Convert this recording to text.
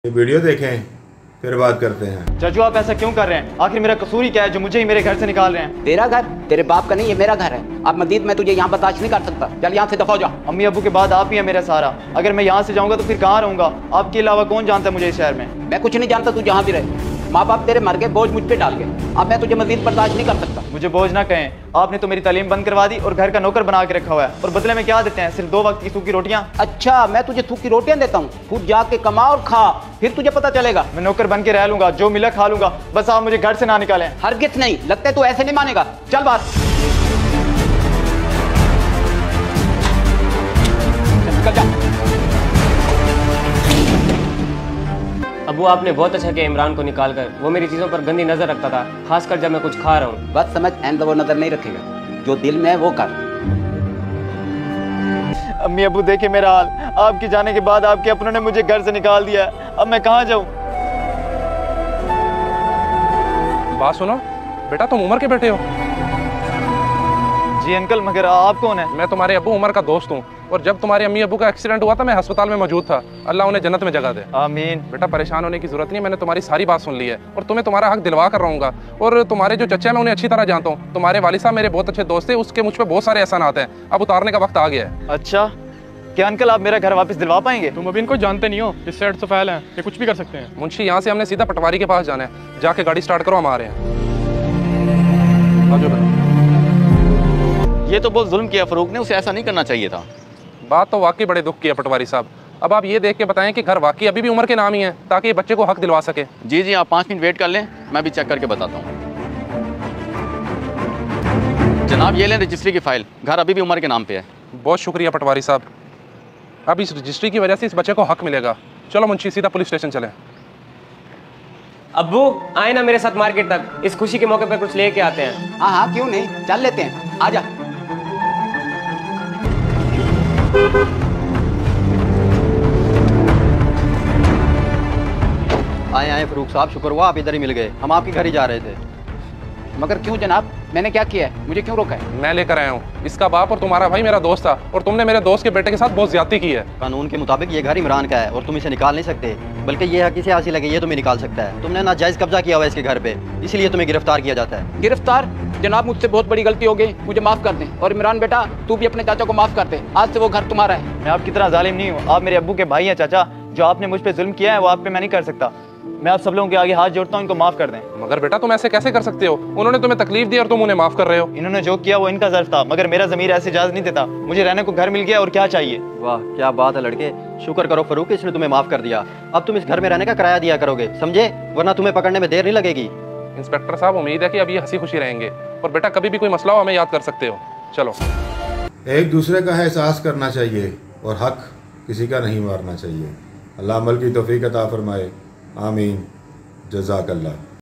ये वीडियो देखें फिर बात करते हैं। चाचू आप ऐसा क्यों कर रहे हैं? आखिर मेरा कसूर ही क्या है जो मुझे ही मेरे घर से निकाल रहे हैं? तेरा घर तेरे बाप का नहीं, ये मेरा घर है। अब मजीद मैं तुझे यहाँ बर्दाश्त नहीं कर सकता। चल यहाँ से दफा हो जा। अम्मी अबू के बाद आप ही है मेरा सहारा। अगर मैं यहाँ से जाऊँगा तो फिर कहाँ रहूँगा? आपके अलावा कौन जानता है मुझे इस शहर में? मैं कुछ नहीं जानता, तू जहाँ भी रहे। माँ बाप तेरे मर गए, बोझ मुझ पे डाल गए। अब मैं तुझे मजीद बर्दाश्त नहीं कर सकता। मुझे बोझ ना कहें, आपने तो मेरी तालीम बंद करवा दी और घर का नौकर बना के रखा हुआ है। और बदले में क्या देते हैं? सिर्फ 2 वक्त की सूखी रोटियां। अच्छा, मैं तुझे सूखी रोटियां देता हूँ, खुद जाके कमा और खा, फिर तुझे पता चलेगा। मैं नौकर बन के रह लूंगा, जो मिला खा लूंगा, बस आप मुझे घर से ना निकालें। हरगिज़ नहीं, लगता है तू ऐसे नहीं मानेगा। चल बात निकल जा। अबू आपने बहुत अच्छा किया इमरान को निकाल कर। वो मेरी चीज़ों पर गंदी नज़र रखता था, खासकर जब मैं कुछ खा रहा हूँ। बस समझ, एंड वो नजर नहीं रखेगा, जो दिल में है वो कर। अम्मी अबू देखे मेरा हाल। आपके जाने के बाद आपके अपनों ने मुझे घर से निकाल दिया है। अब मैं कहाँ जाऊँ? बात सुनो बेटा, तुम उमर के बेटे हो? जी अंकल, मगर आप कौन है? मैं तुम्हारे अब्बू उमर का दोस्त हूँ, और जब तुम्हारे अम्मी अब्बू का एक्सीडेंट हुआ था मैं अस्पताल में मौजूद था। अल्लाह उन्हें जन्नत में जगह दे। आमीन। बेटा परेशान होने की जरूरत नहीं, मैंने तुम्हारी सारी बात सुन ली है और तुम्हें तुम्हारा हक दिलवा कर रहूँगा। और तुम्हारे जो चचा मैं उन्हें अच्छी तरह जानता हूँ। तुम्हारे वालिद साहब मेरे बहुत अच्छे दोस्त थे, उसके मुझ पर बहुत सारे एहसानात हैं। अब उतारने का वक्त आ गया है। अच्छा, क्या अंकल आप मेरा घर वापस दिलवा पाएंगे? तुम अभी इनको जानते नहीं हो, इस साइड से फैल हैं, ये कुछ भी कर सकते हैं। मुंशी यहाँ से हमने सीधा पटवारी के पास जाना है, जाके गाड़ी स्टार्ट करो, हम आ रहे हैं। ये तो बहुत जुल्म किया फरूक ने, उसे ऐसा नहीं करना चाहिए था। बात तो वाकई बड़े दुख की है पटवारी साहब। अब आप ये देख के बताएं कि घर वाकई अभी भी उम्र के नाम ही है, ताकि ये बच्चे को हक दिलवा सके। जी जी, आप 5 मिनट वेट कर लें, मैं भी चेक करके बताता हूँ। जनाब ये लें रजिस्ट्री की फाइल, घर अभी भी उमर के नाम पे है। बहुत शुक्रिया पटवारी साहब। अब इस रजिस्ट्री की वजह से इस बच्चे को हक मिलेगा। चलो मुंशी सीधा पुलिस स्टेशन चलें। अब्बू आए ना मेरे साथ मार्केट तक, इस खुशी के मौके पर कुछ लेके आते हैं। हाँ हाँ, क्यों नहीं, चल लेते हैं, आजा। आए आए फरूक साहब, शुक्र हुआ आप इधर ही मिल गए। हम आपके घर ही जा रहे थे। मगर क्यों जनाब, मैंने क्या किया है? मुझे क्यों रोका है? मैं लेकर आया हूँ। इसका बाप और तुम्हारा भाई मेरा दोस्त था, और तुमने मेरे दोस्त के बेटे के साथ बहुत ज्यादती की है। कानून के मुताबिक ये घर इमरान का है और तुम इसे निकाल नहीं सकते, बल्कि ये हक इसे हासिल है कि ये तुम्हें निकाल सकता है। तुमने नाजायज कब्जा किया हुआ है इसके घर पे, इसलिए तुम्हें गिरफ्तार किया जाता है। गिरफ्तार? जनाब मुझसे बहुत बड़ी गलती हो गई, मुझे माफ कर दें। और इमरान बेटा, तू भी अपने चाचा को माफ कर दे, आज से वो घर तुम्हारा है। मैं आपकी तरह जालिम नहीं हूँ, आप मेरे अब्बू के भाई हैं चाचा। जो आपने मुझ पे जुल्म किया है वो आप पे मैं नहीं कर सकता। मैं आप सब लोगों के आगे हाथ जोड़ता हूँ, इनको माफ कर दें। मगर बेटा तुम ऐसे कैसे कर सकते हो? उन्होंने तुम्हें तकलीफ दी और तुम उन्हें माफ कर रहे हो। इन्होंने जो किया वो इनका ज़र्फ था, मगर मेरा ज़मीर ऐसे इजाज़त नहीं देता। मुझे रहने को घर मिल गया और क्या चाहिए। वाह क्या बात है लड़के, शुक्र करो फरूक, इसने तुम्हें माफ कर दिया। अब तुम इस घर में रहने का किराया दिया करोगे, समझे? वरना तुम्हें पकड़ने में देर नहीं लगेगी। इंस्पेक्टर साहब, उम्मीद है कि अब ये हंसी खुशी रहेंगे। और बेटा कभी भी कोई मसला हो हमें याद कर सकते हो। चलो। एक दूसरे का एहसास करना चाहिए और हक किसी का नहीं मारना चाहिए। अल्लाह अमल की तौफीक अता फरमाए। आमीन। जज़ाकल्लाह।